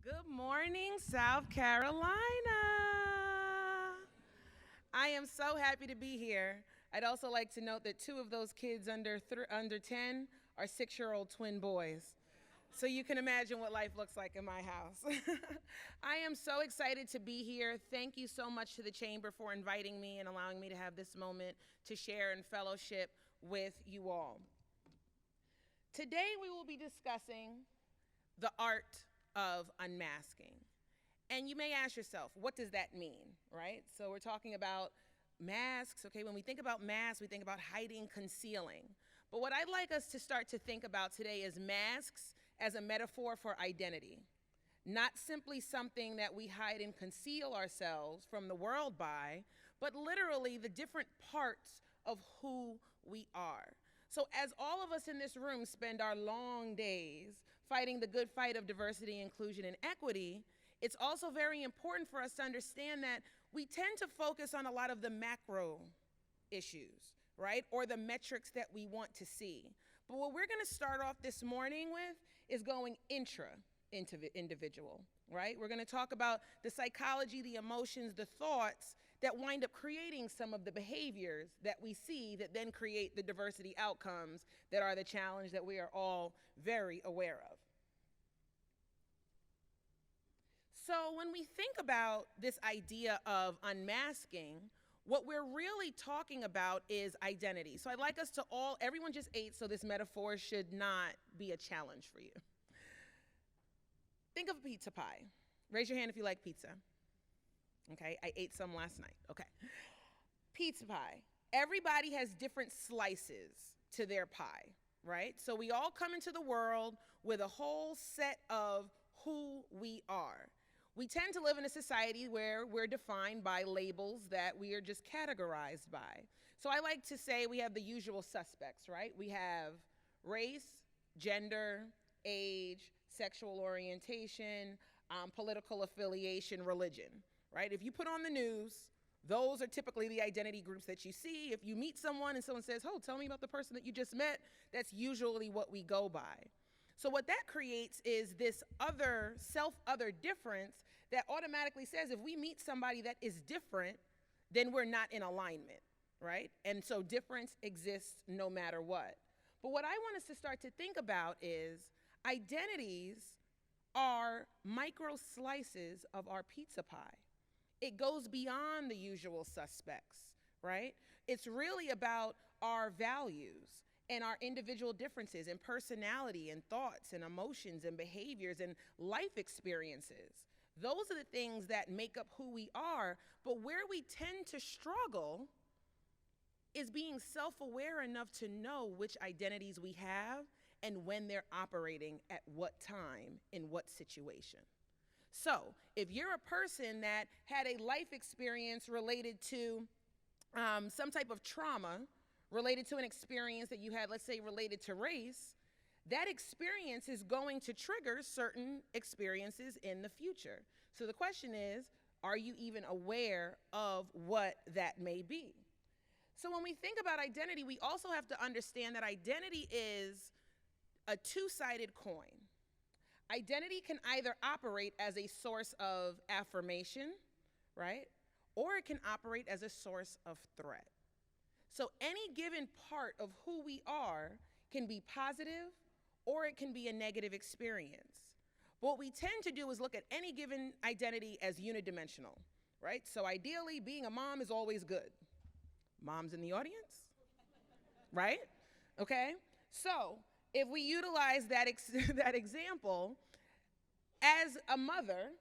Good morning, South Carolina. I am so happy to be here. I'd also like to note that two of those kids under 10 are 6-year-old twin boys. So you can imagine what life looks like in my house. I am so excited to be here. Thank you so much to the Chamber for inviting me and allowing me to have this moment to share and fellowship with you all. Today we will be discussing the art of unmasking. And you may ask yourself, what does that mean, right? So we're talking about masks, okay? When we think about masks, we think about hiding, concealing. But what I'd like us to start to think about today is masks as a metaphor for identity. Not simply something that we hide and conceal ourselves from the world by, but literally the different parts of who we are. So as all of us in this room spend our long days fighting the good fight of diversity, inclusion, and equity, it's also very important for us to understand that we tend to focus on a lot of the macro issues, right? Or the metrics that we want to see. But what we're gonna start off this morning with is going individual, right? We're gonna talk about the psychology, the emotions, the thoughts that wind up creating some of the behaviors that we see that then create the diversity outcomes that are the challenge that we are all very aware of. So when we think about this idea of unmasking, what we're really talking about is identity. So I'd like us to everyone just ate, so this metaphor should not be a challenge for you. Think of a pizza pie. Raise your hand if you like pizza. Okay, I ate some last night. Okay. Pizza pie. Everybody has different slices to their pie, right? So we all come into the world with a whole set of who we are. We tend to live in a society where we're defined by labels that we are just categorized by. So I like to say we have the usual suspects, right? We have race, gender, age, sexual orientation, political affiliation, religion, right? If you put on the news, those are typically the identity groups that you see. If you meet someone and someone says, oh, tell me about the person that you just met, that's usually what we go by. So what that creates is this self-other difference that automatically says if we meet somebody that is different, then we're not in alignment, right? And so difference exists no matter what. But what I want us to start to think about is identities are micro slices of our pizza pie. It goes beyond the usual suspects, right? It's really about our values and our individual differences and personality and thoughts and emotions and behaviors and life experiences. Those are the things that make up who we are, but where we tend to struggle is being self-aware enough to know which identities we have and when they're operating at what time in what situation. So if you're a person that had a life experience related to some type of trauma, related to an experience that you had, let's say, related to race, that experience is going to trigger certain experiences in the future. So the question is, are you even aware of what that may be? So when we think about identity, we also have to understand that identity is a two-sided coin. Identity can either operate as a source of affirmation, right? Or it can operate as a source of threat. So any given part of who we are can be positive or it can be a negative experience. What we tend to do is look at any given identity as unidimensional, right? So ideally, being a mom is always good. Moms in the audience, right? Okay? So if we utilize that example, as a mother,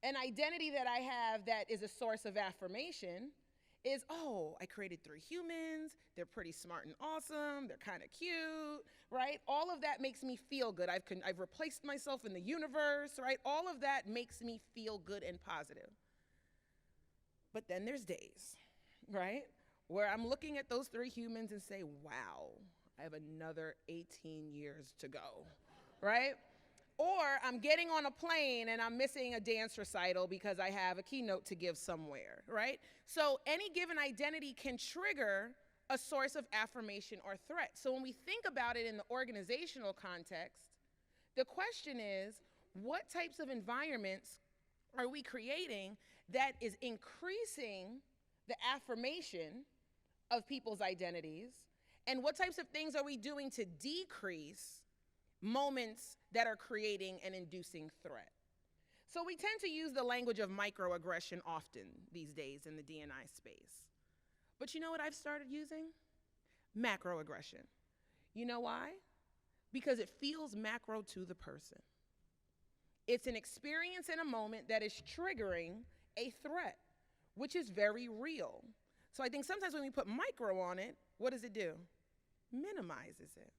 an identity that I have that is a source of affirmation is, oh, I created 3 humans, they're pretty smart and awesome, they're kind of cute, right? All of that makes me feel good. I've replaced myself in the universe, right? All of that makes me feel good and positive. But then there's days, right, where I'm looking at those 3 humans and say, wow, I have another 18 years to go, right? Or I'm getting on a plane and I'm missing a dance recital because I have a keynote to give somewhere, right? So any given identity can trigger a source of affirmation or threat. So when we think about it in the organizational context, the question is, What types of environments are we creating that is increasing the affirmation of people's identities? And what types of things are we doing to decrease moments that are creating and inducing threat? So we tend to use the language of microaggression often these days in the D&I space. But you know what I've started using? Macroaggression. You know why? Because it feels macro to the person. It's an experience in a moment that is triggering a threat, which is very real. So I think sometimes when we put micro on it, what does it do? Minimizes it,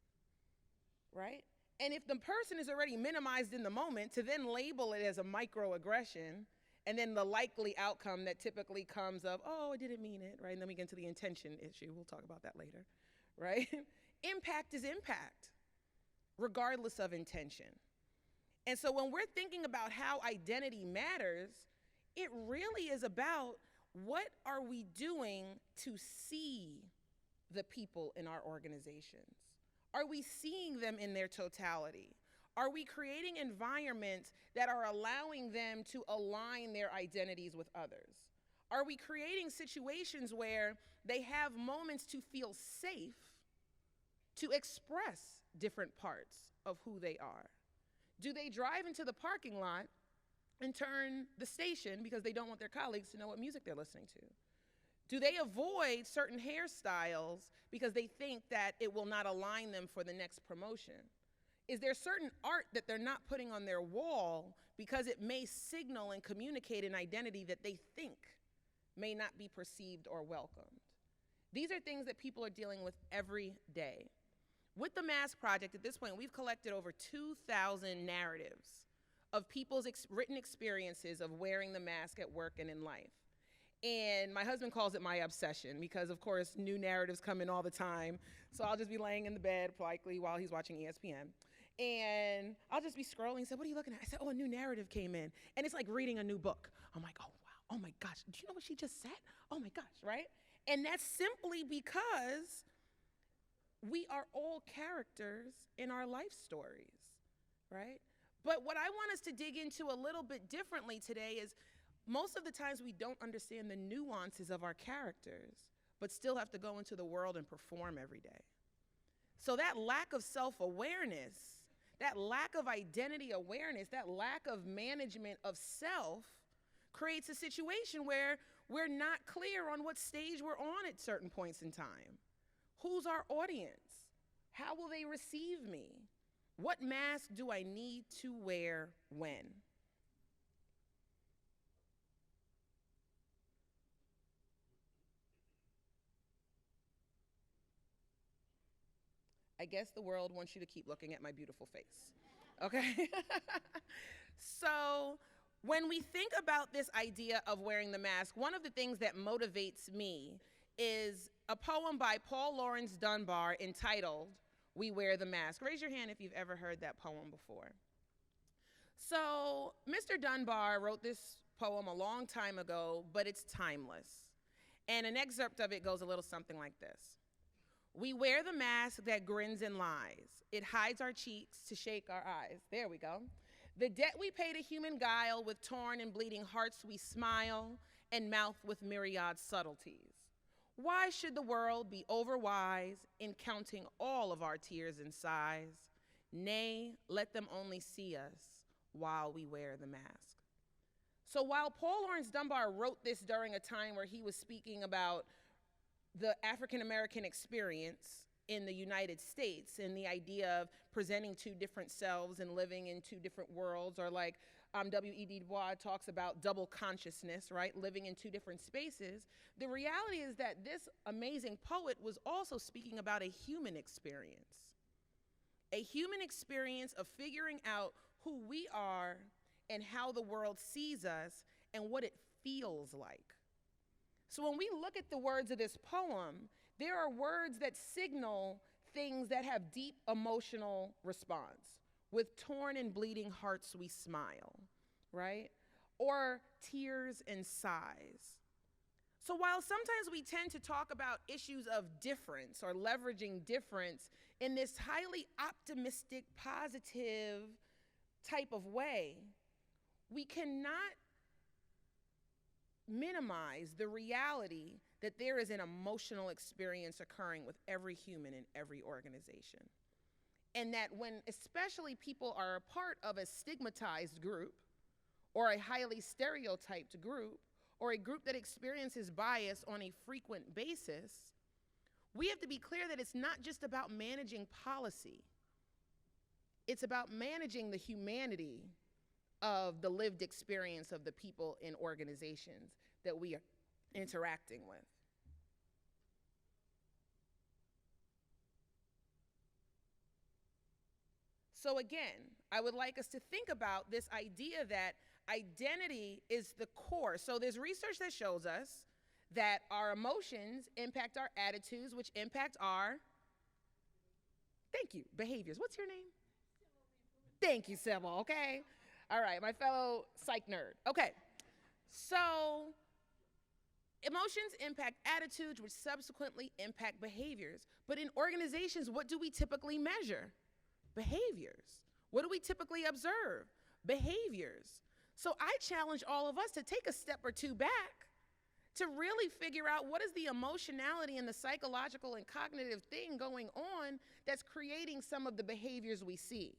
right? And if the person is already minimized in the moment, to then label it as a microaggression, and then the likely outcome that typically comes of, oh, I didn't mean it, right? And then we get into the intention issue. We'll talk about that later, right? Impact is impact, regardless of intention. And so when we're thinking about how identity matters, it really is about what are we doing to see the people in our organizations? Are we seeing them in their totality? Are we creating environments that are allowing them to align their identities with others? Are we creating situations where they have moments to feel safe to express different parts of who they are? Do they drive into the parking lot and turn the station because they don't want their colleagues to know what music they're listening to? Do they avoid certain hairstyles because they think that it will not align them for the next promotion? Is there certain art that they're not putting on their wall because it may signal and communicate an identity that they think may not be perceived or welcomed? These are things that people are dealing with every day. With the Mask Project, at this point, we've collected over 2,000 narratives of people's written experiences of wearing the mask at work and in life. And my husband calls it my obsession because, of course, new narratives come in all the time. So I'll just be laying in the bed, likely while he's watching ESPN. And I'll just be scrolling and say, what are you looking at? I said, oh, a new narrative came in. And it's like reading a new book. I'm like, oh, wow. Oh, my gosh. Do you know what she just said? Oh, my gosh, right? And that's simply because we are all characters in our life stories, right? But what I want us to dig into a little bit differently today is most of the times we don't understand the nuances of our characters, but still have to go into the world and perform every day. So that lack of self-awareness, that lack of identity awareness, that lack of management of self creates a situation where we're not clear on what stage we're on at certain points in time. Who's our audience? How will they receive me? What mask do I need to wear when? I guess the world wants you to keep looking at my beautiful face, okay? So when we think about this idea of wearing the mask, one of the things that motivates me is a poem by Paul Laurence Dunbar entitled, We Wear the Mask. Raise your hand if you've ever heard that poem before. So Mr. Dunbar wrote this poem a long time ago, but it's timeless. And an excerpt of it goes a little something like this. We wear the mask that grins and lies. It hides our cheeks to shake our eyes. There we go. The debt we pay to human guile, with torn and bleeding hearts we smile, and mouth with myriad subtleties. Why should the world be overwise in counting all of our tears and sighs? Nay, let them only see us while we wear the mask. So while Paul Laurence Dunbar wrote this during a time where he was speaking about the African American experience in the United States and the idea of presenting two different selves and living in two different worlds, or like W.E.B. Du Bois talks about double consciousness, right? Living in two different spaces. The reality is that this amazing poet was also speaking about a human experience of figuring out who we are and how the world sees us and what it feels like. So when we look at the words of this poem, there are words that signal things that have deep emotional response. With torn and bleeding hearts we smile, right? Or tears and sighs. So while sometimes we tend to talk about issues of difference or leveraging difference in this highly optimistic, positive, type of way, we cannot minimize the reality that there is an emotional experience occurring with every human in every organization. And that when especially people are a part of a stigmatized group or a highly stereotyped group or a group that experiences bias on a frequent basis, we have to be clear that it's not just about managing policy. It's about managing the humanity of the lived experience of the people in organizations that we are interacting with. So again, I would like us to think about this idea that identity is the core. So there's research that shows us that our emotions impact our attitudes, which impact our, thank you, behaviors. What's your name? Thank you, Sybil, okay? All right, my fellow psych nerd. Okay, so emotions impact attitudes, which subsequently impact behaviors. But in organizations, what do we typically measure? Behaviors. What do we typically observe? Behaviors. So I challenge all of us to take a step or two back to really figure out what is the emotionality and the psychological and cognitive thing going on that's creating some of the behaviors we see.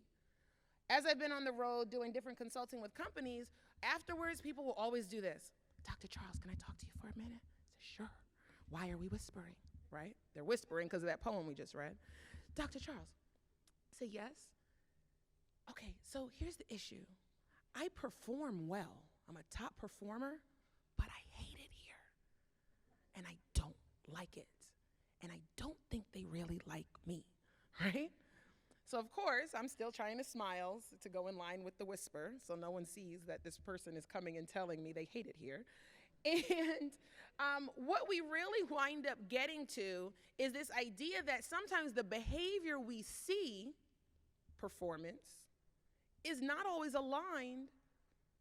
As I've been on the road doing different consulting with companies, afterwards people will always do this. Dr. Charles, can I talk to you for a minute? I say, sure. Why are we whispering, right? They're whispering because of that poem we just read. Dr. Charles, I say, yes. Okay, so here's the issue. I perform well. I'm a top performer, but I hate it here. And I don't like it. And I don't think they really like me, right? So of course, I'm still trying to smile to go in line with the whisper so no one sees that this person is coming and telling me they hate it here. And what we really wind up getting to is this idea that sometimes the behavior we see, performance, is not always aligned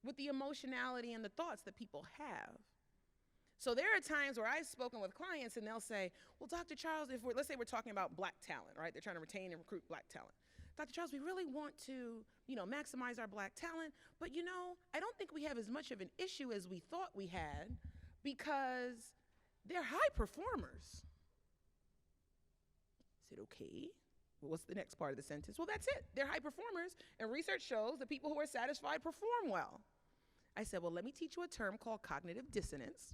with the emotionality and the thoughts that people have. So there are times where I've spoken with clients and they'll say, well, Dr. Charles, let's say we're talking about black talent, right? They're trying to retain and recruit black talent. Dr. Charles, we really want to, maximize our black talent, but I don't think we have as much of an issue as we thought we had because they're high performers. I said, okay. Well, what's the next part of the sentence? Well, that's it. They're high performers, and research shows that people who are satisfied perform well. I said, well, let me teach you a term called cognitive dissonance.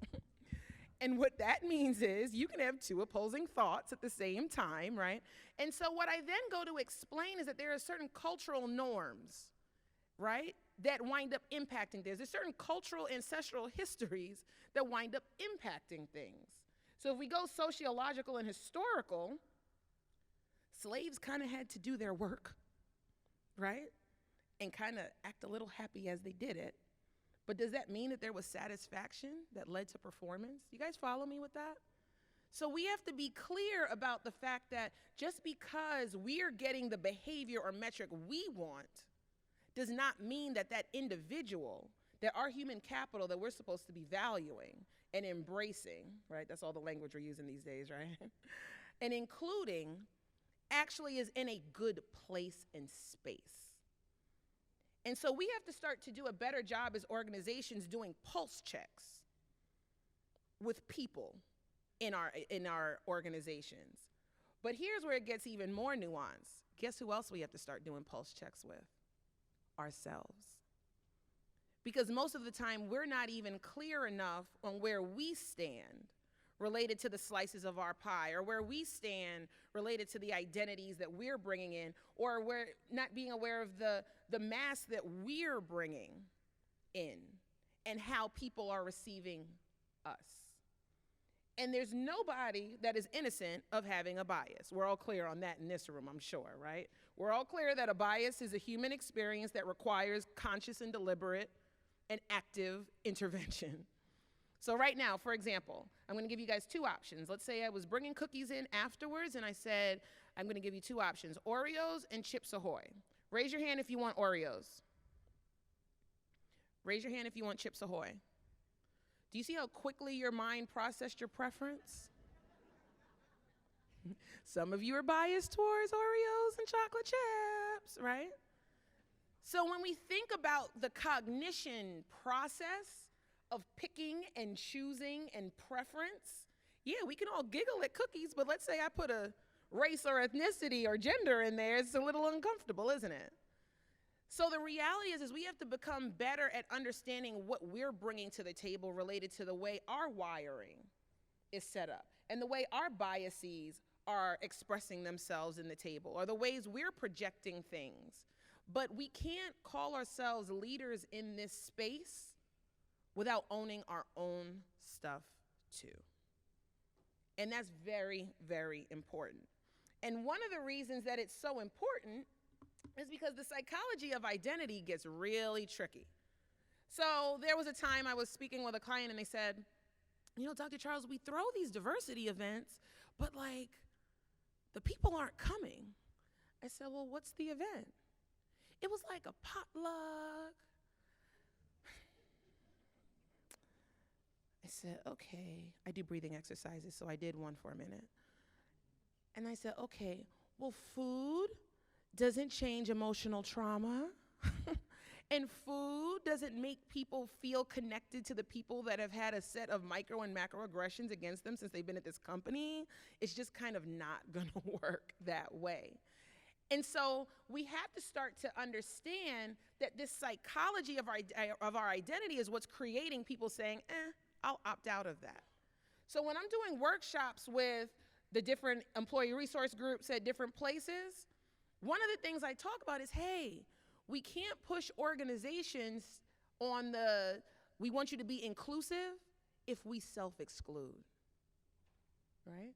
And what that means is you can have two opposing thoughts at the same time, right? And so what I then go to explain is that there are certain cultural norms, right, that wind up impacting this. There's certain cultural ancestral histories that wind up impacting things. So if we go sociological and historical, slaves kind of had to do their work, right, and kind of act a little happy as they did it. But does that mean that there was satisfaction that led to performance? You guys follow me with that? So we have to be clear about the fact that just because we're getting the behavior or metric we want does not mean that that individual, that our human capital that we're supposed to be valuing and embracing, right? That's all the language we're using these days, right? And including actually is in a good place and space. And so we have to start to do a better job as organizations doing pulse checks with people in our organizations. But here's where it gets even more nuanced. Guess who else we have to start doing pulse checks with? Ourselves. Because most of the time we're not even clear enough on where we stand related to the slices of our pie, or where we stand related to the identities that we're bringing in, or we're not being aware of the mass that we're bringing in and how people are receiving us. And there's nobody that is innocent of having a bias. We're all clear on that in this room, I'm sure, right? We're all clear that a bias is a human experience that requires conscious and deliberate and active intervention. So right now, for example, I'm going to give you guys two options. Let's say I was bringing cookies in afterwards and I said, I'm going to give you two options, Oreos and Chips Ahoy. Raise your hand if you want Oreos. Raise your hand if you want Chips Ahoy. Do you see how quickly your mind processed your preference? Some of you are biased towards Oreos and chocolate chips, right? So when we think about the cognition process of picking and choosing and preference, yeah, we can all giggle at cookies, but let's say I put a race or ethnicity or gender in there, it's a little uncomfortable, isn't it? So the reality is we have to become better at understanding what we're bringing to the table related to the way our wiring is set up and the way our biases are expressing themselves in the table or the ways we're projecting things. But we can't call ourselves leaders in this space without owning our own stuff too. And that's very, very important. And one of the reasons that it's so important is because the psychology of identity gets really tricky. So there was a time I was speaking with a client and they said, you know, Dr. Charles, we throw these diversity events, but like the people aren't coming. I said, well, what's the event? It was like a potluck. I said, okay, I do breathing exercises, so I did one for a minute. And I said, okay, well, food doesn't change emotional trauma. And food doesn't make people feel connected to the people that have had a set of micro and macroaggressions against them since they've been at this company. It's just kind of not gonna work that way. And so we have to start to understand that this psychology of our identity is what's creating people saying, I'll opt out of that. So when I'm doing workshops with the different employee resource groups at different places, one of the things I talk about is, hey, we can't push organizations on we want you to be inclusive if we self-exclude, right?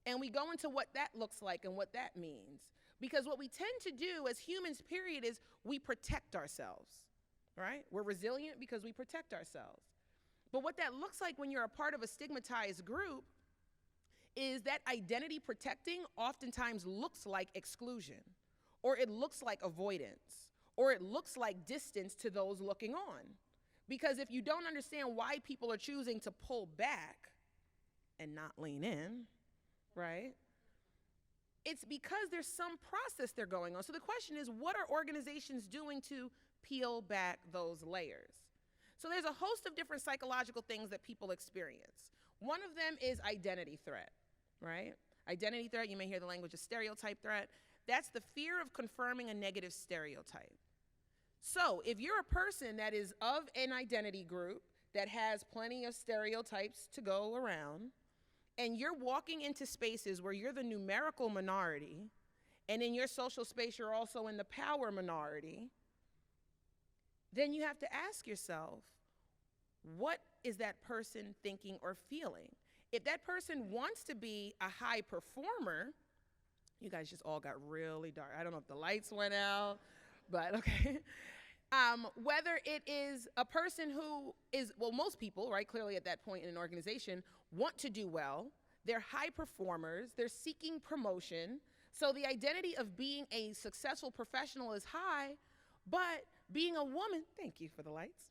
And we go into what that looks like and what that means. Because what we tend to do as humans, period, is we protect ourselves, right? We're resilient because we protect ourselves. But what that looks like when you're a part of a stigmatized group is that identity protecting oftentimes looks like exclusion, or it looks like avoidance, or it looks like distance to those looking on. Because if you don't understand why people are choosing to pull back and not lean in, right? It's because there's some process they're going on. So the question is, what are organizations doing to peel back those layers? So there's a host of different psychological things that people experience. One of them is identity threat, right? Identity threat, you may hear the language of stereotype threat. That's the fear of confirming a negative stereotype. So if you're a person that is of an identity group that has plenty of stereotypes to go around, and you're walking into spaces where you're the numerical minority, and in your social space you're also in the power minority, then you have to ask yourself, what is that person thinking or feeling? If that person wants to be a high performer, you guys just all got really dark. I don't know if the lights went out, but okay. Whether it is a person who is, well, most people, right, clearly at that point in an organization, want to do well. They're high performers. They're seeking promotion. So the identity of being a successful professional is high, but being a woman, thank you for the lights,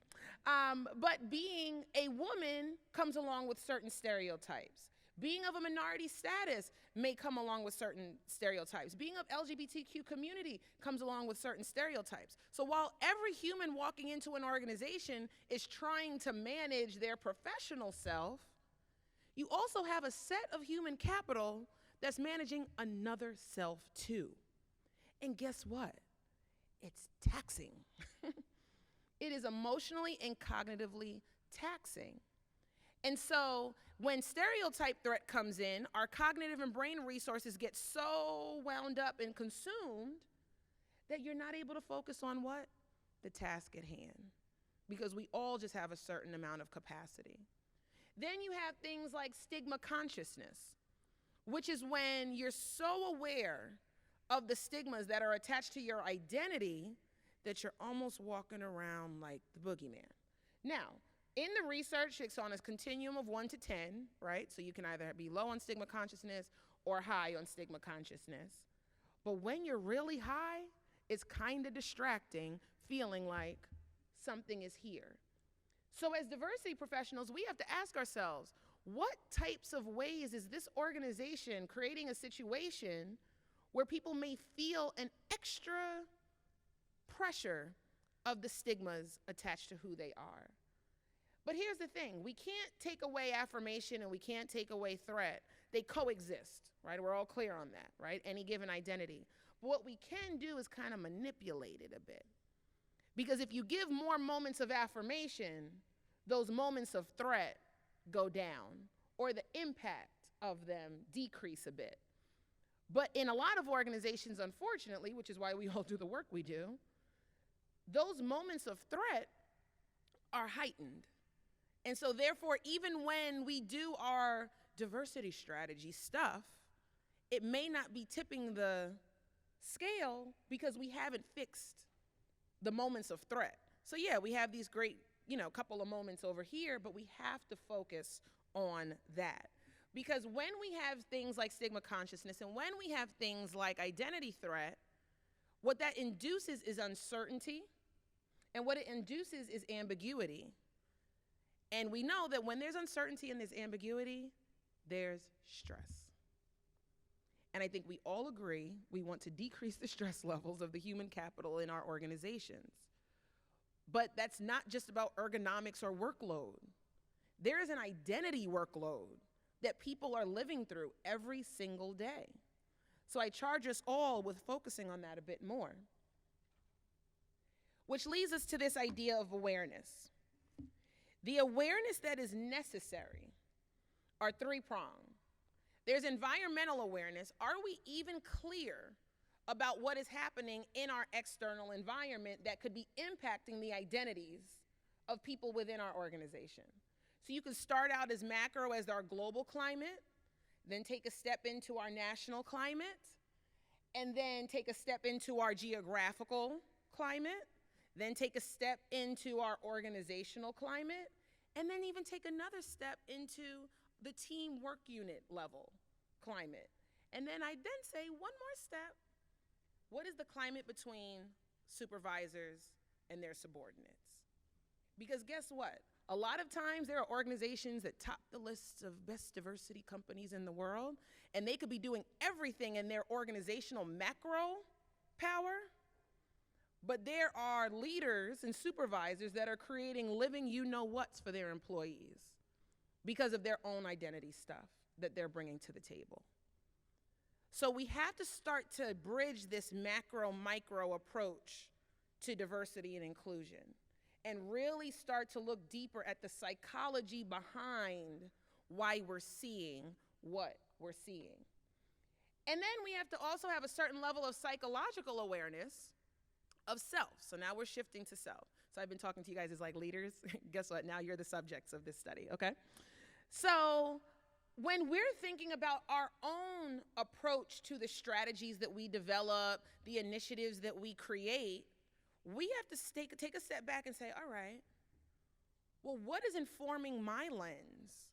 but being a woman comes along with certain stereotypes. Being of a minority status may come along with certain stereotypes. Being of LGBTQ community comes along with certain stereotypes. So while every human walking into an organization is trying to manage their professional self, you also have a set of human capital that's managing another self too. And guess what? It's taxing. It is emotionally and cognitively taxing. And so when stereotype threat comes in, our cognitive and brain resources get so wound up and consumed that you're not able to focus on what? The task at hand. Because we all just have a certain amount of capacity. Then you have things like stigma consciousness, which is when you're so aware of the stigmas that are attached to your identity that you're almost walking around like the boogeyman. Now, in the research, it's on a continuum of 1 to 10, right? So you can either be low on stigma consciousness or high on stigma consciousness. But when you're really high, it's kind of distracting, feeling like something is here. So as diversity professionals, we have to ask ourselves, what types of ways is this organization creating a situation where people may feel an extra pressure of the stigmas attached to who they are. But here's the thing, we can't take away affirmation and we can't take away threat. They coexist, right? We're all clear on that, right? Any given identity. But what we can do is kind of manipulate it a bit. Because if you give more moments of affirmation, those moments of threat go down, or the impact of them decrease a bit. But in a lot of organizations, unfortunately, which is why we all do the work we do, those moments of threat are heightened. And so therefore, even when we do our diversity strategy stuff, it may not be tipping the scale because we haven't fixed the moments of threat. So yeah, we have these great, couple of moments over here, but we have to focus on that. Because when we have things like stigma consciousness and when we have things like identity threat, what that induces is uncertainty, and what it induces is ambiguity. And we know that when there's uncertainty and there's ambiguity, there's stress. And I think we all agree we want to decrease the stress levels of the human capital in our organizations. But that's not just about ergonomics or workload. There is an identity workload that people are living through every single day. So I charge us all with focusing on that a bit more. Which leads us to this idea of awareness. The awareness that is necessary are three-pronged. There's environmental awareness. Are we even clear about what is happening in our external environment that could be impacting the identities of people within our organization? So you can start out as macro as our global climate, then take a step into our national climate, and then take a step into our geographical climate, then take a step into our organizational climate, and then even take another step into the team work unit level climate. And then I then say one more step. What is the climate between supervisors and their subordinates? Because guess what? A lot of times there are organizations that top the lists of best diversity companies in the world, and they could be doing everything in their organizational macro power, but there are leaders and supervisors that are creating living you-know-whats for their employees because of their own identity stuff that they're bringing to the table. So we have to start to bridge this macro-micro approach to diversity and inclusion and really start to look deeper at the psychology behind why we're seeing what we're seeing. And then we have to also have a certain level of psychological awareness of self. So now we're shifting to self. So I've been talking to you guys as like leaders. Guess what? Now you're the subjects of this study, okay? So when we're thinking about our own approach to the strategies that we develop, the initiatives that we create, we have to take a step back and say, all right, well, what is informing my lens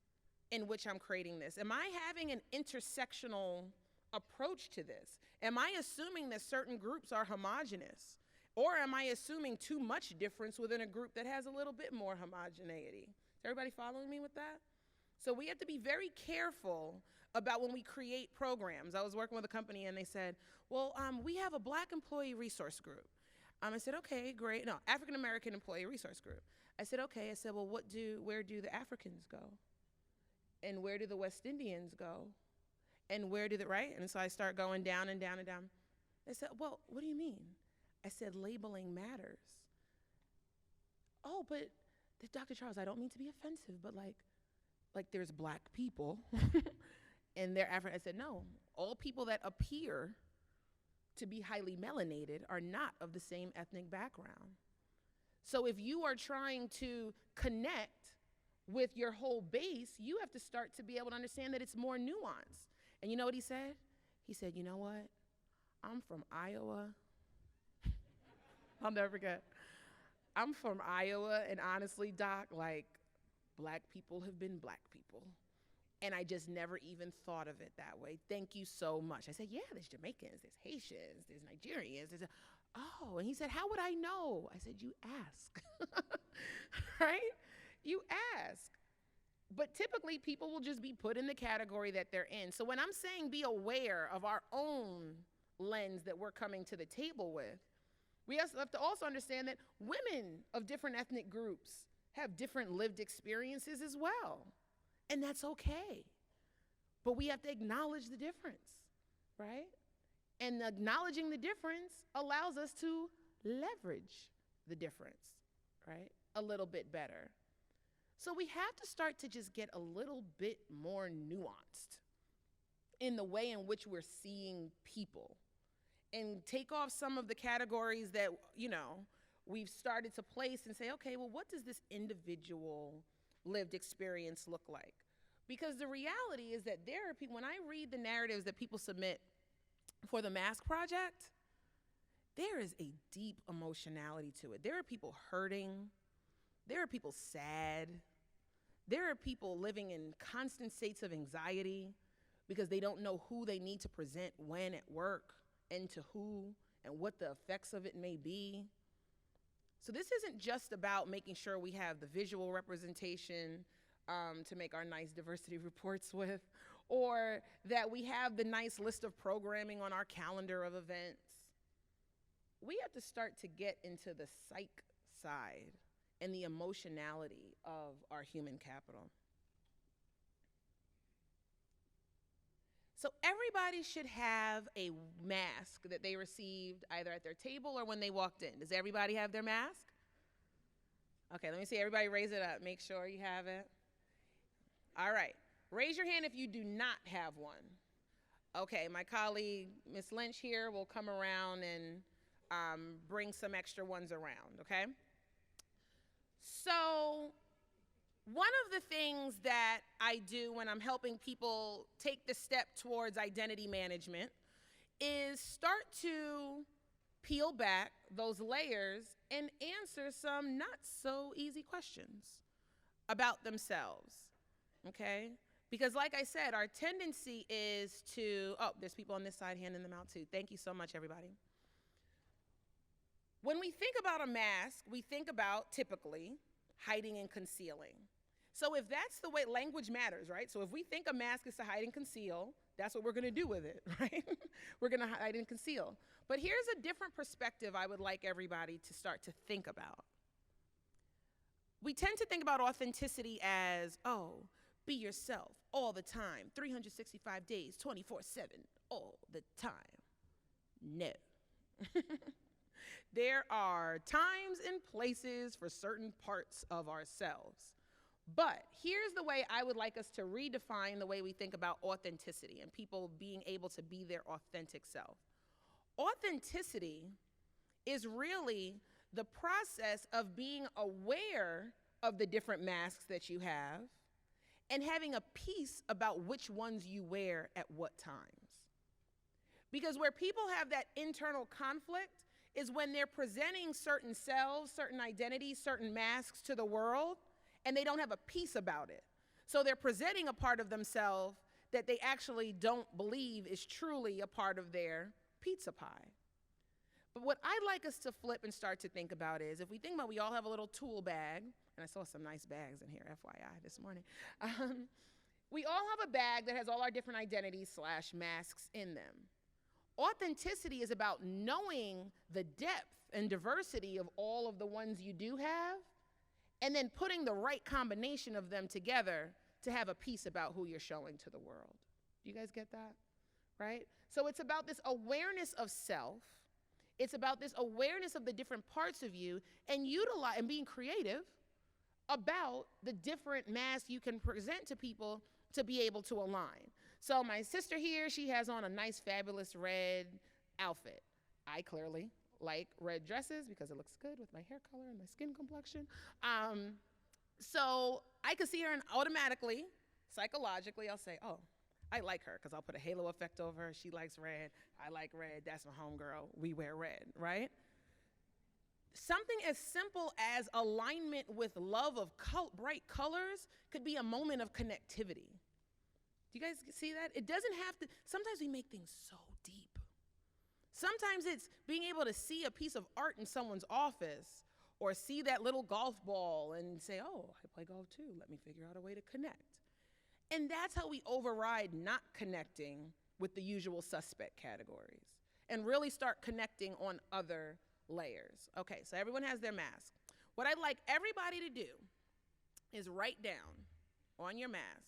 in which I'm creating this? Am I having an intersectional approach to this? Am I assuming that certain groups are homogenous? Or am I assuming too much difference within a group that has a little bit more homogeneity? Is everybody following me with that? So we have to be very careful about when we create programs. I was working with a company and they said, well, we have a Black employee resource group. I said, okay, great. No, African American employee resource group. I said, okay. I said, well, where do the Africans go? And where do the West Indians go? And where do right? And so I start going down and down and down. I said, well, what do you mean? I said, labeling matters. Oh, but Dr. Charles, I don't mean to be offensive, but like there's Black people and they're African. I said, no, all people that appear to be highly melanated are not of the same ethnic background. So if you are trying to connect with your whole base, you have to start to be able to understand that it's more nuanced. And you know what he said? He said, you know what? I'm from Iowa. I'll never forget. I'm from Iowa, and honestly, Doc, like, Black people have been Black people. And I just never even thought of it that way. Thank you so much. I said, yeah, there's Jamaicans, there's Haitians, there's Nigerians. Oh, and he said, how would I know? I said, you ask, right? You ask. But typically, people will just be put in the category that they're in. So when I'm saying be aware of our own lens that we're coming to the table with, We have to also understand that women of different ethnic groups have different lived experiences as well. And that's okay. But we have to acknowledge the difference, right? And acknowledging the difference allows us to leverage the difference, right? A little bit better. So we have to start to just get a little bit more nuanced in the way in which we're seeing people, and take off some of the categories that, we've started to place and say, okay, well, what does this individual lived experience look like? Because the reality is that there are people, when I read the narratives that people submit for the Mask Project, there is a deep emotionality to it. There are people hurting. There are people sad. There are people living in constant states of anxiety because they don't know who they need to present when at work and to who and what the effects of it may be. So this isn't just about making sure we have the visual representation to make our nice diversity reports with, or that we have the nice list of programming on our calendar of events. We have to start to get into the psych side and the emotionality of our human capital. So everybody should have a mask that they received either at their table or when they walked in. Does everybody have their mask? Okay, let me see everybody raise it up. Make sure you have it. All right, raise your hand if you do not have one. Okay, my colleague, Ms. Lynch here, will come around and bring some extra ones around, okay? So one of the things that I do when I'm helping people take the step towards identity management is start to peel back those layers and answer some not so easy questions about themselves, okay? Because like I said, our tendency is to, there's people on this side handing them out too. Thank you so much, everybody. When we think about a mask, we think about typically hiding and concealing. So if that's the way, language matters, right? So if we think a mask is to hide and conceal, that's what we're gonna do with it, right? We're gonna hide and conceal. But here's a different perspective I would like everybody to start to think about. We tend to think about authenticity as, be yourself all the time, 365 days, 24/7, all the time. No. There are times and places for certain parts of ourselves. But here's the way I would like us to redefine the way we think about authenticity and people being able to be their authentic self. Authenticity is really the process of being aware of the different masks that you have and having a peace about which ones you wear at what times. Because where people have that internal conflict is when they're presenting certain selves, certain identities, certain masks to the world, and they don't have a peace about it. So they're presenting a part of themselves that they actually don't believe is truly a part of their pizza pie. But what I'd like us to flip and start to think about is, if we think about, we all have a little tool bag, and I saw some nice bags in here, FYI, this morning. We all have a bag that has all our different identities / masks in them. Authenticity is about knowing the depth and diversity of all of the ones you do have, and then putting the right combination of them together to have a piece about who you're showing to the world. Do you guys get that? Right? So it's about this awareness of self. It's about this awareness of the different parts of you and being creative about the different masks you can present to people to be able to align. So my sister here, she has on a nice, fabulous red outfit. I clearly like red dresses because it looks good with my hair color and my skin complexion. So I could see her and automatically, psychologically, I'll say, I like her because I'll put a halo effect over her. She likes red. I like red. That's my homegirl. We wear red, right? Something as simple as alignment with love of bright colors could be a moment of connectivity. Do you guys see that? It doesn't have to, sometimes we make things so deep. Sometimes it's being able to see a piece of art in someone's office or see that little golf ball and say, I play golf too. Let me figure out a way to connect. And that's how we override not connecting with the usual suspect categories and really start connecting on other layers. Okay, so everyone has their mask. What I'd like everybody to do is write down on your mask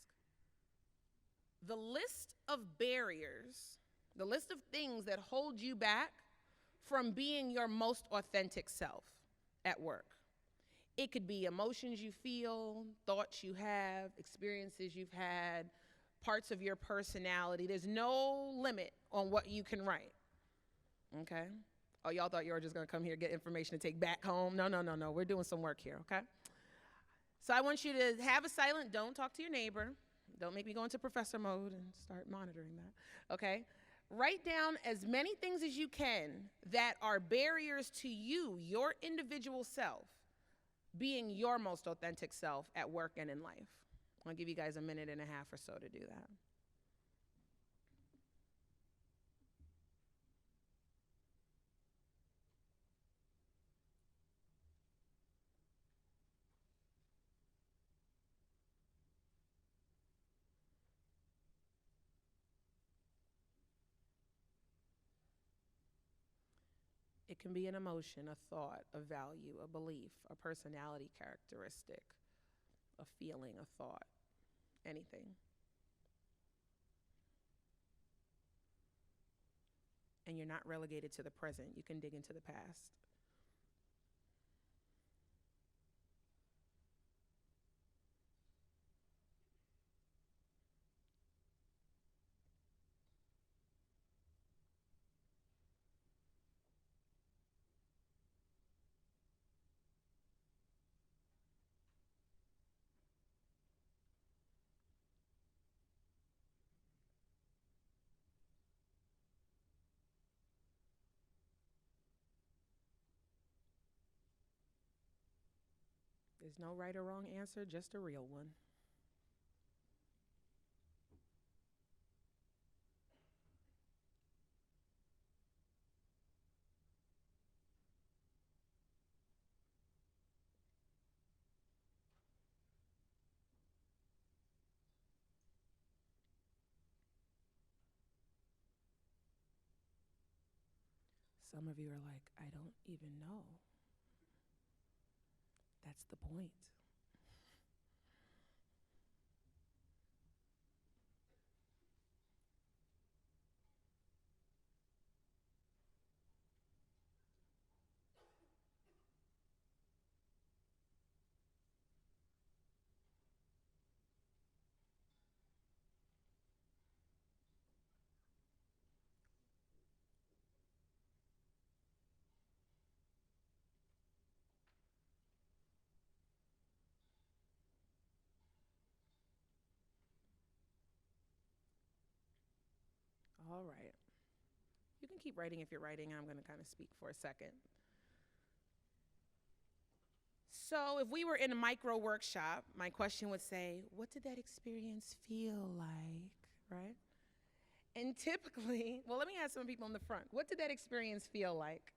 the list of barriers, the list of things that hold you back from being your most authentic self at work. It could be emotions you feel, thoughts you have, experiences you've had, parts of your personality. There's no limit on what you can write, okay? Oh, y'all thought you were just gonna come here, get information to take back home? No. We're doing some work here, okay? So I want you to have a silent, don't talk to your neighbor. Don't make me go into professor mode and start monitoring that, okay? Write down as many things as you can that are barriers to you, your individual self, being your most authentic self at work and in life. I'll give you guys a minute and a half or so to do that. It can be an emotion, a thought, a value, a belief, a personality characteristic, a feeling, a thought, anything. And you're not relegated to the present. You can dig into the past. There's no right or wrong answer, just a real one. Some of you are like, I don't even know. That's the point. All right. You can keep writing if you're writing. I'm going to kind of speak for a second. So if we were in a micro workshop, my question would say, what did that experience feel like, right? And typically, well, let me ask some people in the front. What did that experience feel like?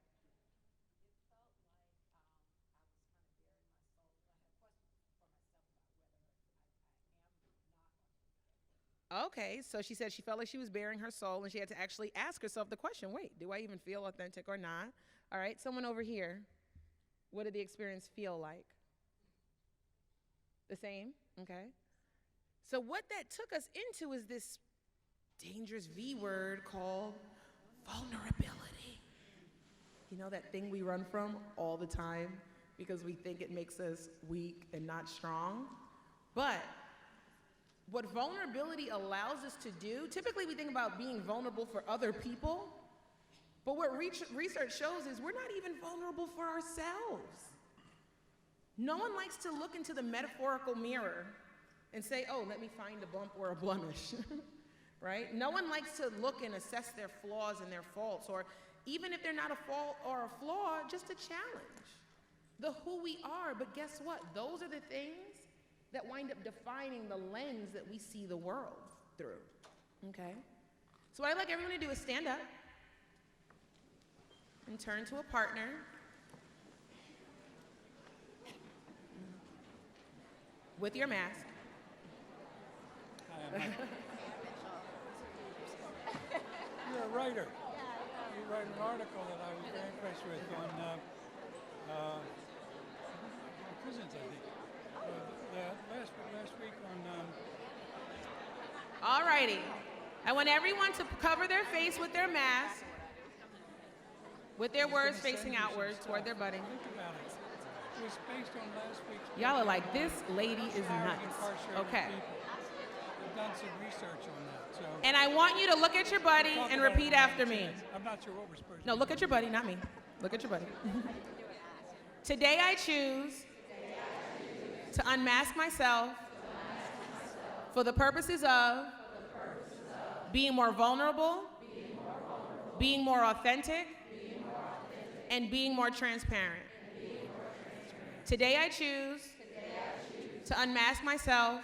Okay, so she said she felt like she was bearing her soul and she had to actually ask herself the question, wait, do I even feel authentic or not? All right, someone over here, what did the experience feel like? The same, okay. So what that took us into is this dangerous V word called vulnerability. You know that thing we run from all the time because we think it makes us weak and not strong? But what vulnerability allows us to do, typically we think about being vulnerable for other people, but what research shows is we're not even vulnerable for ourselves. No one likes to look into the metaphorical mirror and say, oh, let me find a bump or a blemish, right? No one likes to look and assess their flaws and their faults, or even if they're not a fault or a flaw, just a challenge. The who we are, but guess what? Those are the things that wind up defining the lens that we see the world through, okay? So what I'd like everyone to do is stand up and turn to a partner. With your mask. You're a writer. write an article that I was very impressed with on prisons, I think. Last week on... All righty. I want everyone to cover their face with their mask, with their words facing outwards toward their buddy. Think about it. It was based on last week's... Y'all are like, this lady is nuts. Okay. I've done some research on that. So And I want you to look at your buddy and repeat after me. I'm not sure what we're supposed to No, look at your buddy, not me. Look at your buddy. Today I choose to unmask myself for the purposes of being more vulnerable, being more authentic, and being more transparent. Today I choose to unmask myself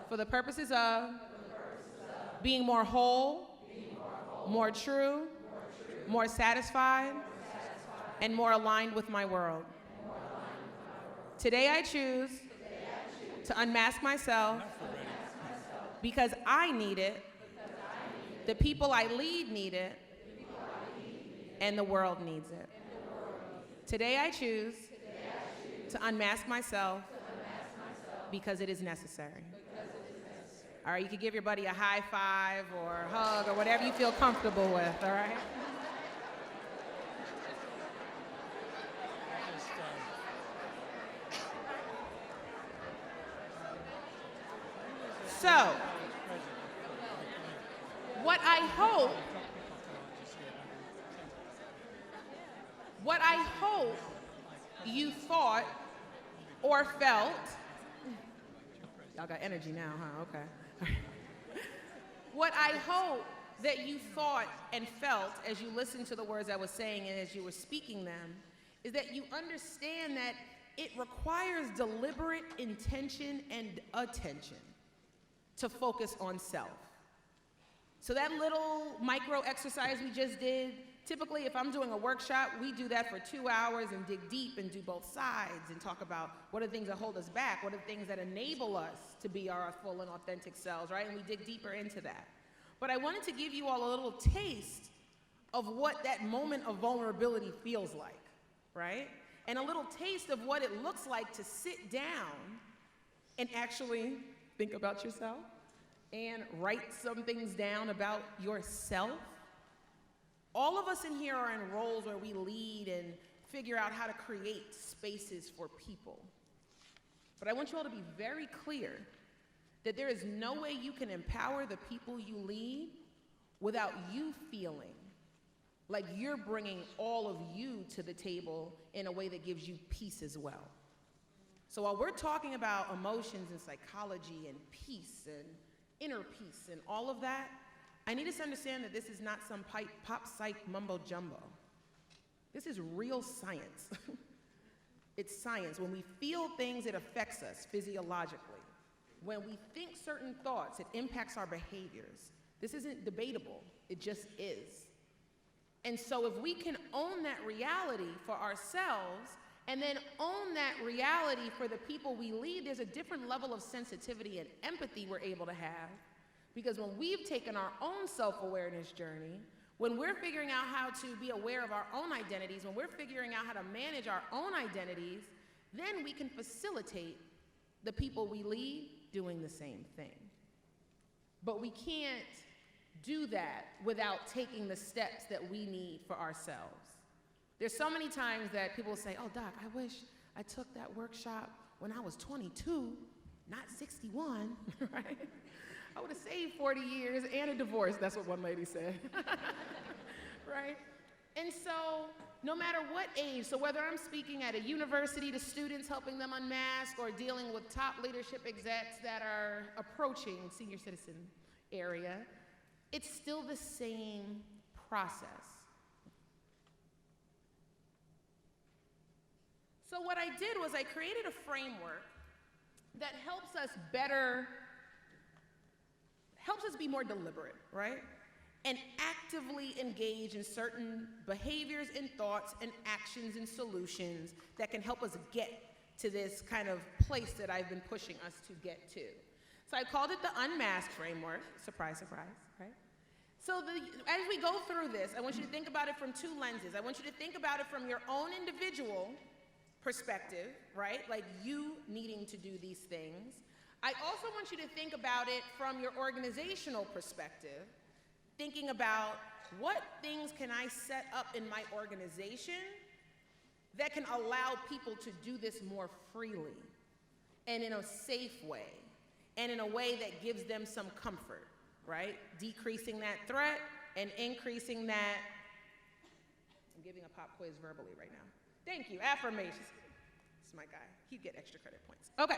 for the purposes of being more whole, more true, more satisfied, and more aligned with my world. Today I choose to unmask myself because I need it, the people I lead need it, and the world needs it. Today I choose to unmask myself because it is necessary. All right, you can give your buddy a high five or a hug or whatever you feel comfortable with, all right? So, what I hope you thought or felt, y'all got energy now, huh? Okay. What I hope that you thought and felt as you listened to the words I was saying and as you were speaking them is that you understand that it requires deliberate intention and attention to focus on self. So that little micro exercise we just did, typically if I'm doing a workshop, we do that for 2 hours and dig deep and do both sides and talk about what are the things that hold us back, what are the things that enable us to be our full and authentic selves, right? And we dig deeper into that. But I wanted to give you all a little taste of what that moment of vulnerability feels like, right? And a little taste of what it looks like to sit down and actually think about yourself and write some things down about yourself. All of us in here are in roles where we lead and figure out how to create spaces for people. But I want you all to be very clear that there is no way you can empower the people you lead without you feeling like you're bringing all of you to the table in a way that gives you peace as well. So while we're talking about emotions and psychology and peace and inner peace and all of that, I need us to understand that this is not some pop psych mumbo jumbo. This is real science. It's science. When we feel things, it affects us physiologically. When we think certain thoughts, it impacts our behaviors. This isn't debatable. It just is. And so if we can own that reality for ourselves and then own that reality for the people we lead, there's a different level of sensitivity and empathy we're able to have. Because when we've taken our own self-awareness journey, when we're figuring out how to be aware of our own identities, when we're figuring out how to manage our own identities, then we can facilitate the people we lead doing the same thing. But we can't do that without taking the steps that we need for ourselves. There's so many times that people say, oh, Doc, I wish I took that workshop when I was 22, not 61, right? I would have saved 40 years and a divorce, that's what one lady said, right? And so no matter what age, so whether I'm speaking at a university to students, helping them unmask, or dealing with top leadership execs that are approaching senior citizen area, it's still the same process. So what I did was I created a framework that helps us be more deliberate, right? And actively engage in certain behaviors and thoughts and actions and solutions that can help us get to this kind of place that I've been pushing us to get to. So I called it the Unmask Framework. Surprise, surprise, right? So as we go through this, I want you to think about it from two lenses. I want you to think about it from your own individual perspective, right? Like you needing to do these things. I also want you to think about it from your organizational perspective, thinking about what things can I set up in my organization that can allow people to do this more freely and in a safe way and in a way that gives them some comfort, right? Decreasing that threat and increasing that. I'm giving a pop quiz verbally right now. Thank you, affirmations. This is my guy, he'd get extra credit points. Okay,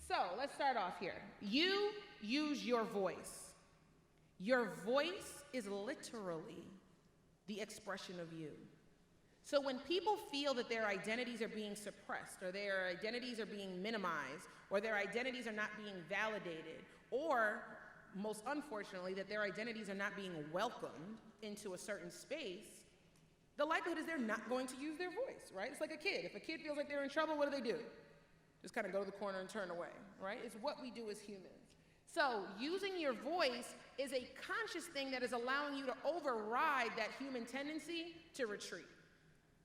so let's start off here. You use your voice. Your voice is literally the expression of you. So when people feel that their identities are being suppressed, or their identities are being minimized, or their identities are not being validated, or most unfortunately, that their identities are not being welcomed into a certain space, the likelihood is they're not going to use their voice, right? It's like a kid. If a kid feels like they're in trouble, what do? Just kind of go to the corner and turn away, right? It's what we do as humans. So using your voice is a conscious thing that is allowing you to override that human tendency to retreat.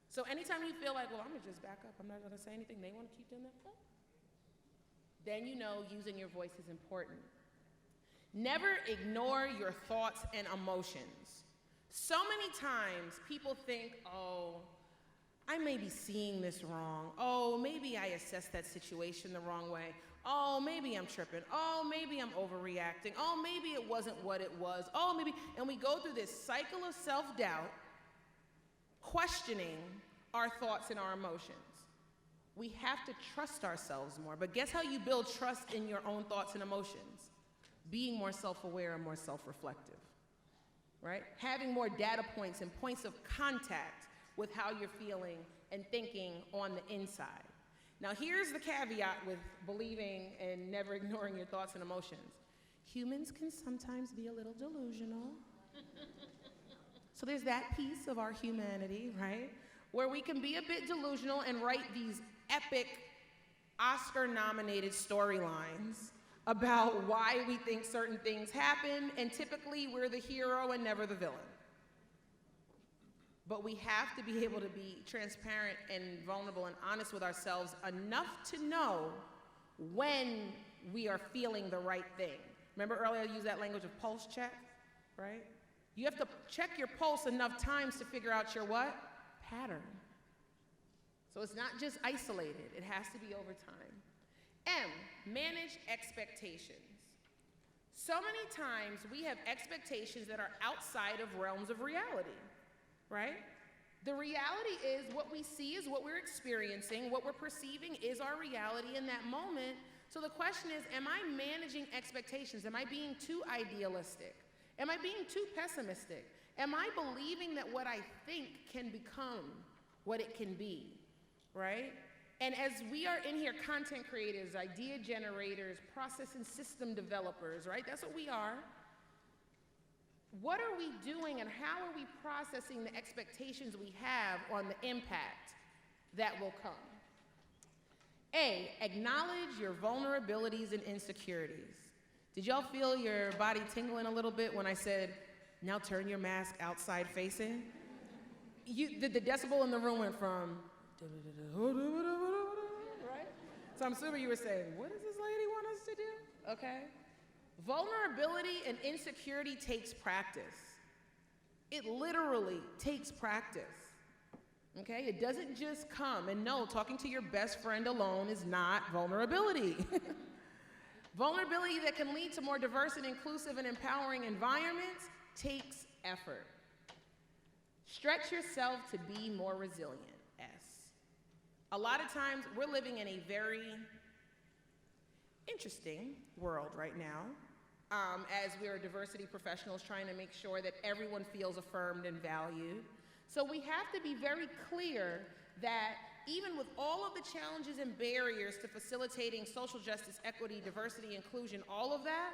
So anytime you feel like, well, I'm gonna just back up, I'm not gonna say anything, they wanna keep doing that, then you know using your voice is important. Never ignore your thoughts and emotions. So many times people think, oh, I may be seeing this wrong. Oh, maybe I assessed that situation the wrong way. Oh, maybe I'm tripping. Oh, maybe I'm overreacting. Oh, maybe it wasn't what it was. Oh, maybe, and we go through this cycle of self-doubt, questioning our thoughts and our emotions. We have to trust ourselves more. But guess how you build trust in your own thoughts and emotions? Being more self-aware and more self-reflective, right? Having more data points and points of contact with how you're feeling and thinking on the inside. Now here's the caveat with believing and never ignoring your thoughts and emotions. Humans can sometimes be a little delusional. So there's that piece of our humanity, right? Where we can be a bit delusional and write these epic Oscar-nominated storylines about why we think certain things happen, and typically we're the hero and never the villain. But we have to be able to be transparent and vulnerable and honest with ourselves enough to know when we are feeling the right thing. Remember earlier I used that language of pulse check, right? You have to check your pulse enough times to figure out your what? Pattern. So it's not just isolated, it has to be over time. M, manage expectations. So many times we have expectations that are outside of realms of reality, right? The reality is what we see is what we're experiencing, what we're perceiving is our reality in that moment. So the question is, am I managing expectations? Am I being too idealistic? Am I being too pessimistic? Am I believing that what I think can become what it can be, right? And as we are in here, content creators, idea generators, process and system developers, right? That's what we are. What are we doing and how are we processing the expectations we have on the impact that will come? A, acknowledge your vulnerabilities and insecurities. Did y'all feel your body tingling a little bit when I said, now turn your mask outside facing? The decibel in the room went from, right? So I'm assuming you were saying, what does this lady want us to do? Okay. Vulnerability and insecurity takes practice. It literally takes practice. Okay? It doesn't just come. And no, talking to your best friend alone is not vulnerability. Vulnerability that can lead to more diverse and inclusive and empowering environments takes effort. Stretch yourself to be more resilient. S. A lot of times we're living in a very interesting world right now, as we're diversity professionals trying to make sure that everyone feels affirmed and valued. So we have to be very clear that even with all of the challenges and barriers to facilitating social justice, equity, diversity, inclusion, all of that,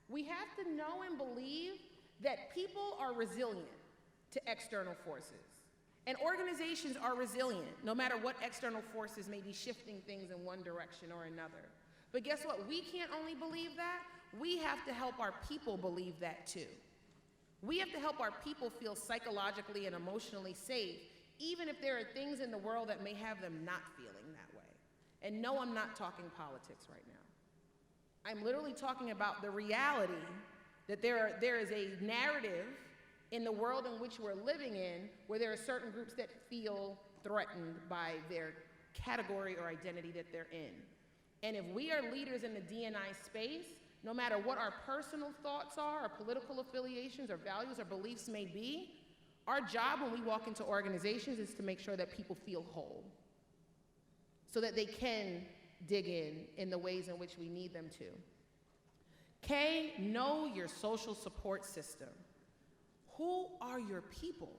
we have to know and believe that people are resilient to external forces. And organizations are resilient, no matter what external forces may be shifting things in one direction or another. But guess what? We can't only believe that, we have to help our people believe that too. We have to help our people feel psychologically and emotionally safe, even if there are things in the world that may have them not feeling that way. And no, I'm not talking politics right now. I'm literally talking about the reality that there is a narrative in the world in which we're living in where there are certain groups that feel threatened by their category or identity that they're in. And if we are leaders in the D&I space, no matter what our personal thoughts are, or political affiliations, or values, or beliefs may be, our job when we walk into organizations is to make sure that people feel whole so that they can dig in the ways in which we need them to. K, know your social support system. Who are your people?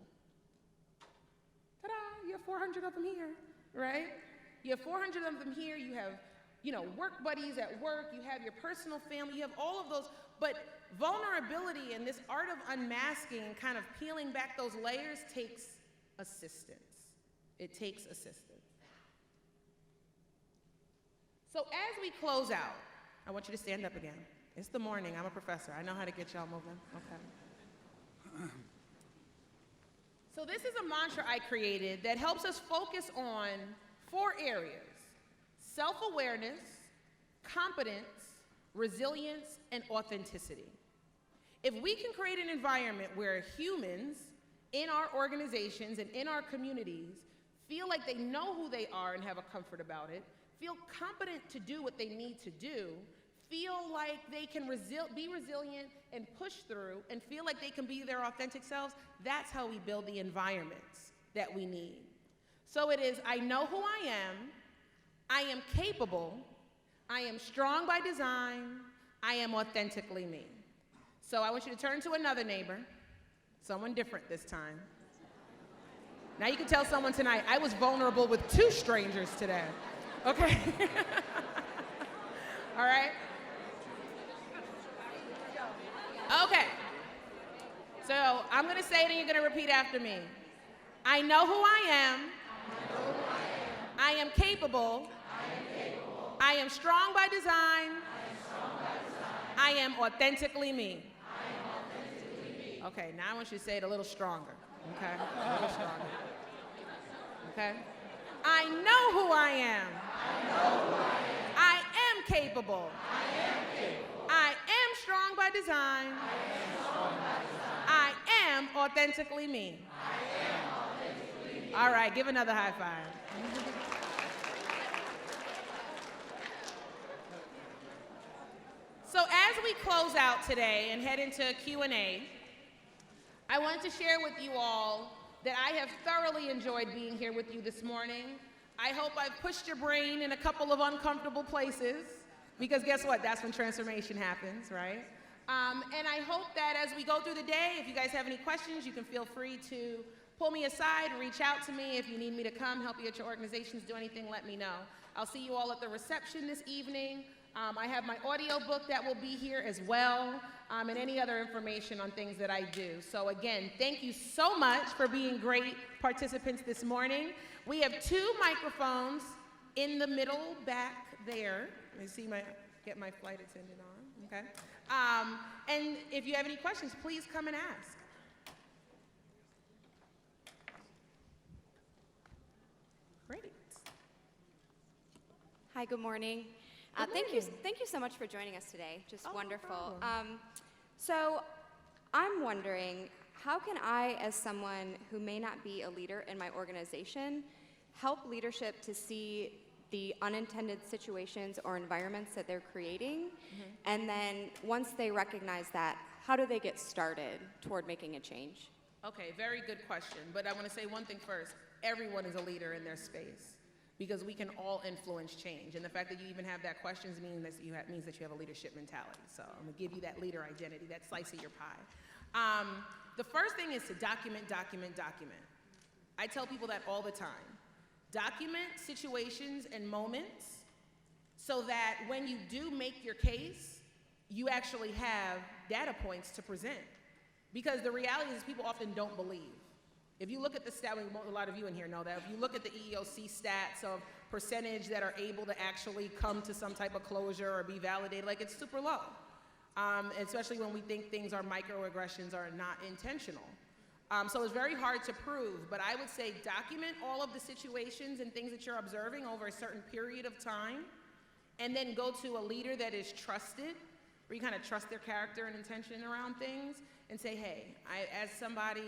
Ta-da, you have 400 of them here, right? You have 400 of them here, you have work buddies at work, you have your personal family, you have all of those, but vulnerability and this art of unmasking and kind of peeling back those layers takes assistance. It takes assistance. So as we close out, I want you to stand up again. It's the morning, I'm a professor, I know how to get y'all moving, okay. So this is a mantra I created that helps us focus on 4 areas: self-awareness, competence, resilience, and authenticity. If we can create an environment where humans in our organizations and in our communities feel like they know who they are and have a comfort about it, feel competent to do what they need to do, feel like they can be resilient and push through, and feel like they can be their authentic selves, that's how we build the environments that we need. So it is, I know who I am capable, I am strong by design, I am authentically me. So I want you to turn to another neighbor, someone different this time. Now you can tell someone tonight, I was vulnerable with 2 strangers today, okay? All right? Okay. So I'm gonna say it and you're gonna repeat after me. I know who I am. I am capable. I am strong by design. I am authentically me. Okay, now I want you to say it a little stronger. Okay? A little stronger. Okay? I know who I am. I am capable. I am strong by design. I am authentically me. All right, give another high five. So as we close out today and head into Q&A, I wanted to share with you all that I have thoroughly enjoyed being here with you this morning. I hope I've pushed your brain in a couple of uncomfortable places, because guess what? That's when transformation happens, right? And I hope that as we go through the day, if you guys have any questions, you can feel free to pull me aside, reach out to me. If you need me to come help you at your organizations, do anything, let me know. I'll see you all at the reception this evening. I have my audio book that will be here as well, and any other information on things that I do. So again, thank you so much for being great participants this morning. We have 2 microphones in the middle back there. Let me see get my flight attendant on, okay? And if you have any questions, please come and ask. Great. Hi, good morning. Thank you so much for joining us today. Just wonderful. No so I'm wondering, how can I, as someone who may not be a leader in my organization, help leadership to see the unintended situations or environments that they're creating? And then once they recognize that, how do they get started toward making a change? Okay, very good question. But I want to say one thing first. Everyone is a leader in their space, because we can all influence change. And the fact that you even have that question means that you have a leadership mentality. So I'm gonna give you that leader identity, that slice of your pie. The first thing is to document. I tell people that all the time. Document situations and moments so that when you do make your case, you actually have data points to present. Because the reality is people often don't believe. If you look at the stat, a lot of you in here know that, if you look at the EEOC stats of percentage that are able to actually come to some type of closure or be validated, like, it's super low. especially when we think things are microaggressions or not intentional. So it's very hard to prove, but I would say document all of the situations and things that you're observing over a certain period of time, and then go to a leader that is trusted, where you kind of trust their character and intention around things, and say, hey, as somebody,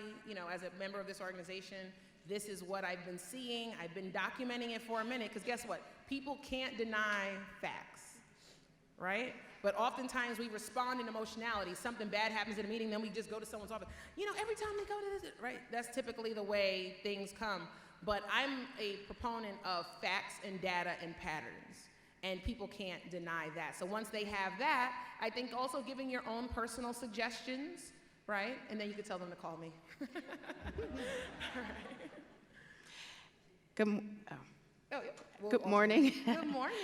as a member of this organization, this is what I've been seeing. I've been documenting it for a minute, because guess what? People can't deny facts, right? But oftentimes we respond in emotionality. Something bad happens in a meeting, then we just go to someone's office. Every time we go to this, right? That's typically the way things come. But I'm a proponent of facts and data and patterns, and people can't deny that. So once they have that, I think also giving your own personal suggestions, right? And then you can tell them to call me. All right. Good morning. Good morning.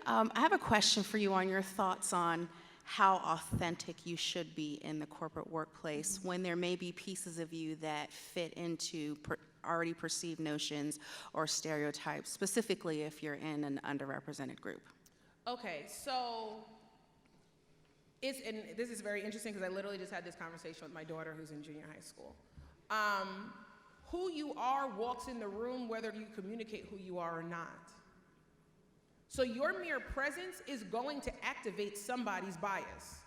I have a question for you on your thoughts on how authentic you should be in the corporate workplace when there may be pieces of you that fit into already perceived notions or stereotypes, specifically if you're in an underrepresented group. Okay, so and this is very interesting because I literally just had this conversation with my daughter who's in junior high school. Who you are walks in the room whether you communicate who you are or not. So your mere presence is going to activate somebody's bias.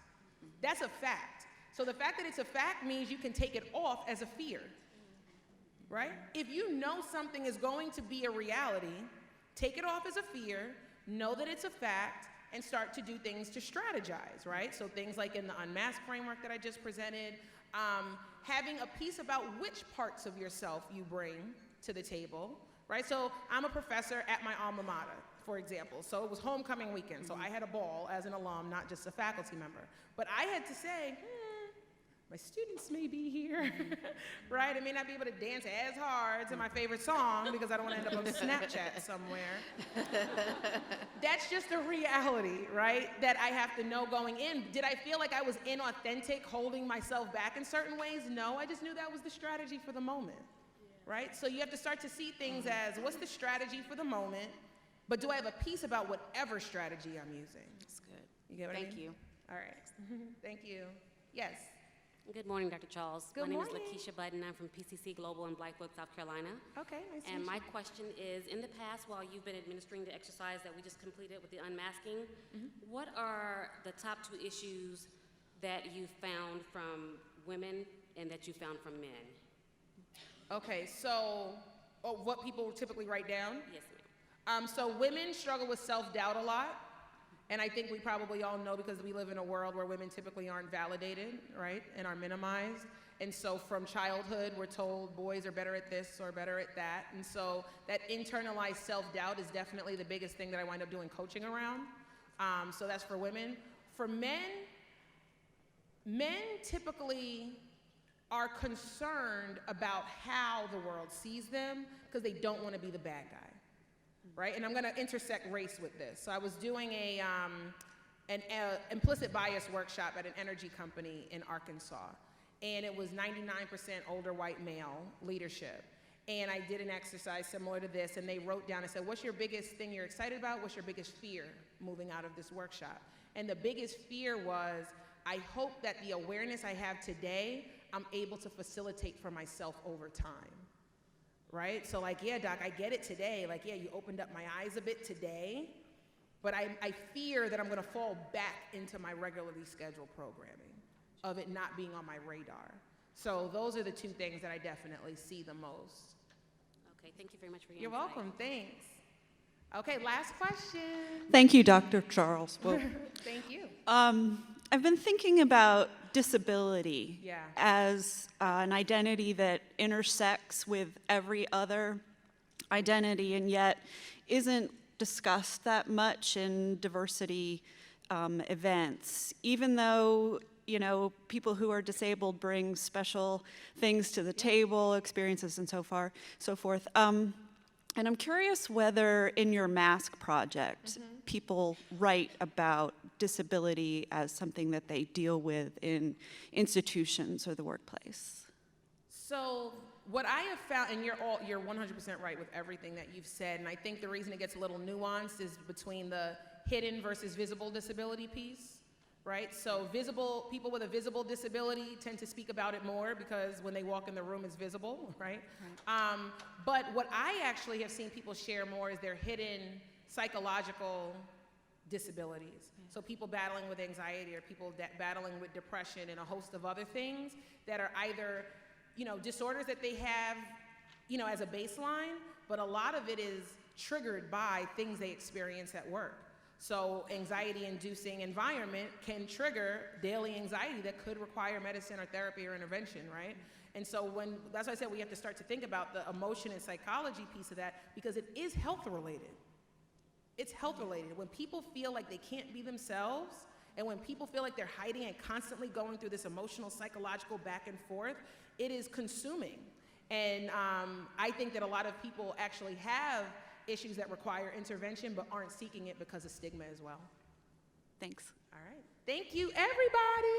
That's a fact. So the fact that it's a fact means you can take it off as a fear, right? If you know something is going to be a reality, take it off as a fear, know that it's a fact, and start to do things to strategize, right? So things like in the unmasked framework that I just presented, having a piece about which parts of yourself you bring to the table, right? So I'm a professor at my alma mater, for example. So it was homecoming weekend, so I had a ball as an alum, not just a faculty member. But I had to say, my students may be here, right? I may not be able to dance as hard to my favorite song because I don't want to end up on Snapchat somewhere. That's just a reality, right? That I have to know going in. Did I feel like I was inauthentic, holding myself back in certain ways? No, I just knew that was the strategy for the moment, right? So you have to start to see things as, what's the strategy for the moment? But do I have a piece about whatever strategy I'm using? That's good. You get what I mean? Thank you. All right. Thank you. Yes. Good morning, Dr. Charles. Good My name morning. is Lakeisha Button. I'm from PCC Global in Blackbrook, South Carolina. Okay, nice to And meet my you. question is, in the past, while you've been administering the exercise that we just completed with the unmasking, what are the top 2 issues that you found from women and that you found from men? Okay, so what people typically write down? Yes, ma'am. So women struggle with self-doubt a lot. And I think we probably all know because we live in a world where women typically aren't validated, right, and are minimized. And so from childhood, we're told boys are better at this or better at that. And so that internalized self-doubt is definitely the biggest thing that I wind up doing coaching around. So that's for women. For men typically are concerned about how the world sees them because they don't want to be the bad guy. Right, and I'm going to intersect race with this. So I was doing an implicit bias workshop at an energy company in Arkansas, and it was 99% older white male leadership. And I did an exercise similar to this, and they wrote down and said, what's your biggest thing you're excited about? What's your biggest fear moving out of this workshop? And the biggest fear was, I hope that the awareness I have today, I'm able to facilitate for myself over time. Right? So like, yeah, doc, I get it today. Like, yeah, you opened up my eyes a bit today, but I fear that I'm going to fall back into my regularly scheduled programming of it not being on my radar. So those are the 2 things that I definitely see the most. Okay, thank you very much for your You're insight. welcome. Thanks. Okay, last question. Thank you, Dr. Charles. Well, Thank you. I've been thinking about disability Yeah. as an identity that intersects with every other identity and yet isn't discussed that much in diversity events. Even though, people who are disabled bring special things to the table, experiences and so forth. And I'm curious whether in your mask project, people write about disability as something that they deal with in institutions or the workplace. So what I have found, and you're 100% right with everything that you've said, and I think the reason it gets a little nuanced is between the hidden versus visible disability piece. right? So people with a visible disability tend to speak about it more because when they walk in the room, it's visible, right? But what I actually have seen people share more is their hidden psychological disabilities. So people battling with anxiety or people battling with depression and a host of other things that are either, disorders that they have, as a baseline, but a lot of it is triggered by things they experience at work. So anxiety-inducing environment can trigger daily anxiety that could require medicine or therapy or intervention, right? And so that's why I said we have to start to think about the emotion and psychology piece of that, because it is health related. It's health related. When people feel like they can't be themselves, and when people feel like they're hiding and constantly going through this emotional, psychological back and forth, it is consuming. And I think that a lot of people actually have issues that require intervention but aren't seeking it because of stigma as well. Thanks. All right. Thank you, everybody.